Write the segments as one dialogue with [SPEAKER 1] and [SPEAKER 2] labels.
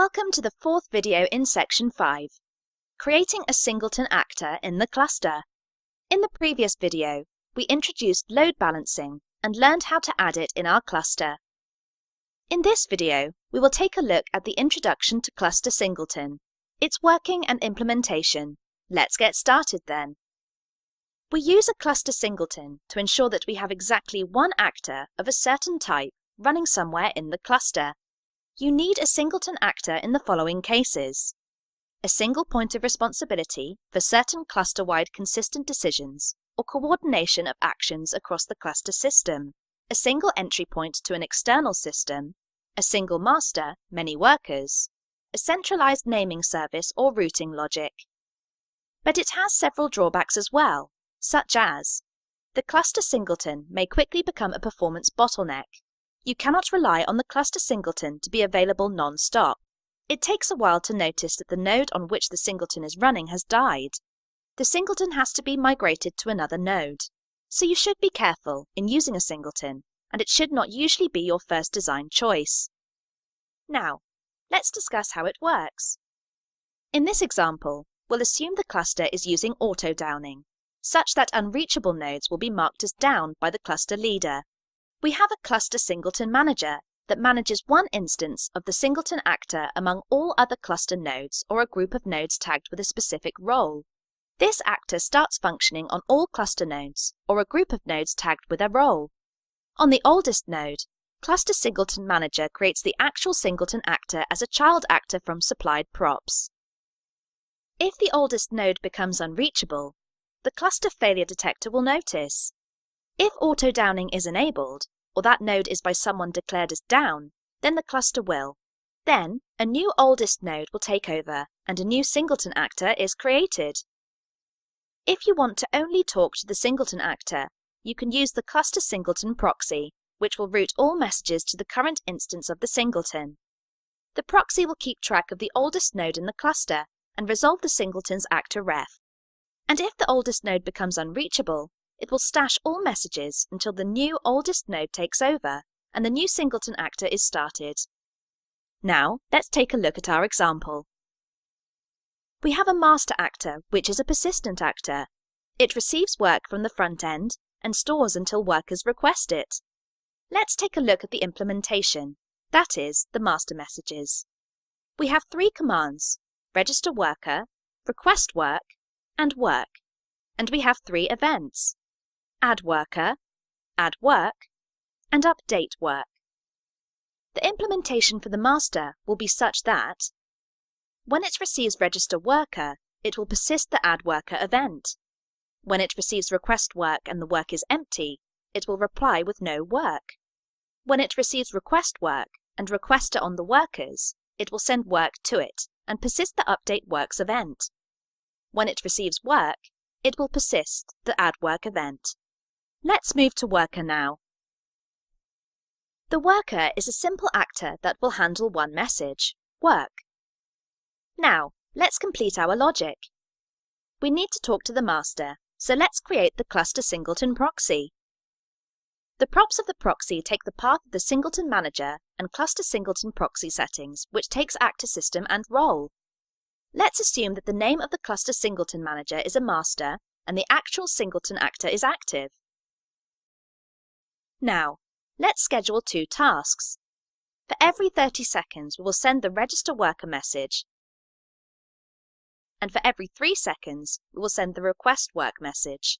[SPEAKER 1] Welcome to the fourth video in Section 5, Creating a Singleton Actor in the Cluster. In the previous video, we introduced load balancing and learned how to add it in our cluster. In this video, we will take a look at the introduction to Cluster Singleton, its working and implementation. Let's get started then. We use a cluster singleton to ensure that we have exactly one actor of a certain type running somewhere in the cluster. You need a singleton actor in the following cases: a single point of responsibility for certain cluster-wide consistent decisions or coordination of actions across the cluster system, a single entry point to an external system, a single master, many workers, a centralized naming service or routing logic. But it has several drawbacks as well, such as the cluster singleton may quickly become a performance bottleneck. You cannot rely on the cluster singleton to be available non-stop. It takes a while to notice that the node on which the singleton is running has died. The singleton has to be migrated to another node. So you should be careful in using a singleton, and it should not usually be your first design choice. Now, let's discuss how it works. In this example, we'll assume the cluster is using auto-downing, such that unreachable nodes will be marked as down by the cluster leader. We have a cluster Singleton Manager that manages one instance of the singleton actor among all other cluster nodes or a group of nodes tagged with a specific role. This actor starts functioning on all cluster nodes or a group of nodes tagged with a role. On the oldest node, Cluster Singleton Manager creates the actual singleton actor as a child actor from supplied props. If the oldest node becomes unreachable, the cluster failure detector will notice. If auto-downing is enabled, or that node is by someone declared as down, then the cluster will. Then, a new oldest node will take over, and a new singleton actor is created. If you want to only talk to the singleton actor, you can use the cluster singleton proxy, which will route all messages to the current instance of the singleton. The proxy will keep track of the oldest node in the cluster and resolve the singleton's actor ref. And if the oldest node becomes unreachable, it will stash all messages until the new oldest node takes over and the new singleton actor is started. Now, let's take a look at our example. We have a master actor, which is a persistent actor. It receives work from the front end and stores until workers request it. Let's take a look at the implementation, that is, the master messages. We have three commands: register worker, request work, and work. And we have three events: add worker, add work, and update work. The implementation for the master will be such that when it receives register worker, it will persist the add worker event. When it receives request work and the work is empty, it will reply with no work. When it receives request work and requester on the workers, it will send work to it and persist the update works event. When it receives work, it will persist the add work event. Let's move to worker now. The worker is a simple actor that will handle one message, work. Now, let's complete our logic. We need to talk to the master, so let's create the cluster singleton proxy. The props of the proxy take the path of the Singleton Manager and cluster singleton proxy settings, which takes actor system and role. Let's assume that the name of the cluster Singleton Manager is a master and the actual singleton actor is active. Now, let's schedule two tasks. For every 30 seconds, we will send the register worker message, and for every 3 seconds, we will send the request work message.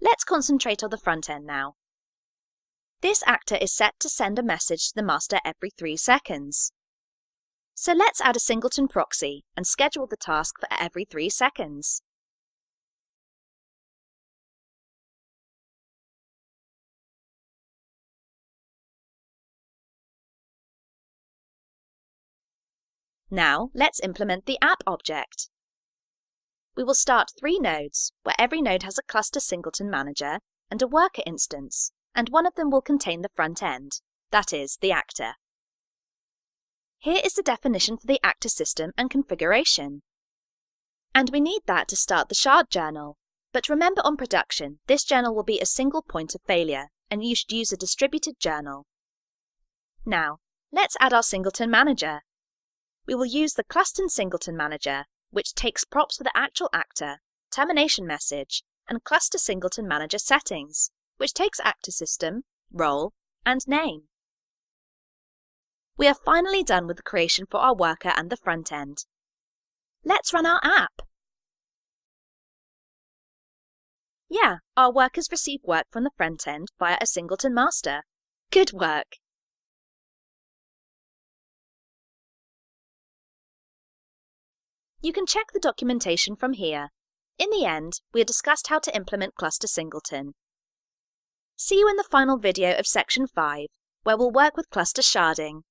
[SPEAKER 1] Let's concentrate on the front end now. This actor is set to send a message to the master every 3 seconds. So let's add a singleton proxy and schedule the task for every 3 seconds. Now, let's implement the app object. We will start 3 nodes, where every node has a cluster singleton manager and a worker instance, and one of them will contain the front end, that is, the actor. Here is the definition for the actor system and configuration. And we need that to start the shard journal. But remember, on production, this journal will be a single point of failure, and you should use a distributed journal. Now, let's add our Singleton Manager. we will use the Cluster Singleton Manager, which takes props for the actual actor, termination message, and Cluster Singleton Manager settings, which takes actor system, role, and name. We are finally done with the creation for our worker and the front end. Let's run our app. Yeah, our workers receive work from the front end via a Singleton master. Good work! You can check the documentation from here. In the end, we have discussed how to implement Cluster Singleton. See you in the final video of Section 5, where we'll work with cluster sharding.